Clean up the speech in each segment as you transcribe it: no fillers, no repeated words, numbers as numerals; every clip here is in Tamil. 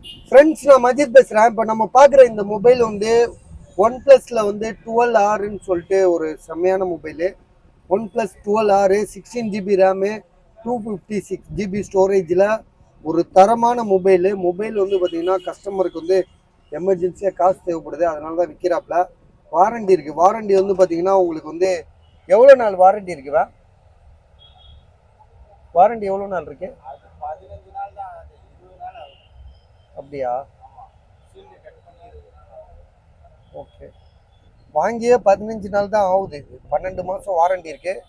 ஃப்ரெண்ட்ஸ், நான் மஜித் பேசுகிறேன். இப்போ நம்ம பார்க்குற இந்த மொபைல் வந்து ஒன் ப்ளஸில் வந்து 12Rன்னு சொல்லிட்டு ஒரு செம்மையான mobile. One plus 12R 16 GB RAM, 256 GB ஸ்டோரேஜில் ஒரு தரமான மொபைல் வந்து பார்த்திங்கன்னா கஸ்டமருக்கு வந்து எமர்ஜென்சியாக காசு தேவைப்படுது, அதனால தான் விற்கிறாப்புல. வாரண்டி இருக்குது. வாரண்டி வந்து பார்த்திங்கன்னா உங்களுக்கு வந்து எவ்வளோ நாள் வாரண்டி இருக்குவா? வாரண்டி எவ்வளோ நாள் இருக்குது? அப்படியா? ஓகே. வாங்கியே 15 நாள் தான் ஆகுது. 12 மாதம் வாரண்டி இருக்குது.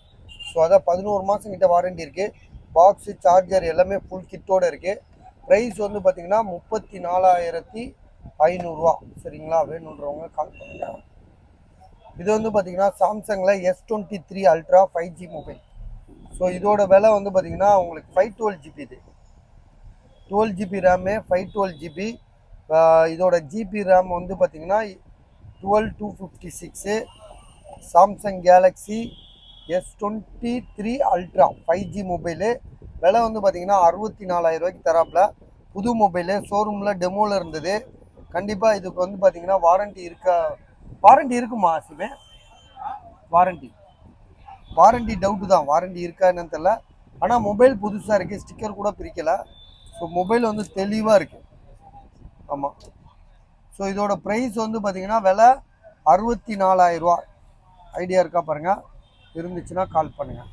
ஸோ அதான் 11 மாதம் கிட்ட வாரண்டி இருக்குது. பாக்ஸு, சார்ஜர் எல்லாமே ஃபுல் கிட்டோடு இருக்குது. ப்ரைஸ் வந்து பார்த்திங்கன்னா 34,500 சரிங்களா? வேணுன்றவங்க கால் பண்ணுங்க. இது வந்து பார்த்திங்கன்னா சாம்சங்கில் S23 ultra 5G mobile. So இதோட விலை வந்து பார்த்திங்கன்னா உங்களுக்கு 512 GB. இது 12 GB ரேமு, 512 GB. இதோட ஜிபி ரேம் வந்து பார்த்திங்கன்னா 12256. Samsung Galaxy S23 ultra 5G mobile. விலை வந்து பார்த்திங்கன்னா 64,000 ரூபாய்க்கு தராப்புல. புது மொபைலு, ஷோரூமில் டெமோவில் இருந்தது. கண்டிப்பாக இதுக்கு வந்து பார்த்திங்கன்னா வாரண்டி இருக்குமா ஆசிமே? வாரண்டி டவுட்டு தான். வாரண்டி இருக்கா என்னன்னு தெரியல. ஆனால் மொபைல் புதுசாக இருக்குது, ஸ்டிக்கர் கூட பிரிக்கலை. ஸோ மொபைல் வந்து தெளிவாக இருக்குது. ஆமாம். ஸோ இதோட ப்ரைஸ் வந்து பார்த்திங்கன்னா விலை 64,000 ரூபா. ஐடியா இருக்கா பாருங்கள், இருந்துச்சுன்னா கால் பண்ணுங்கள்.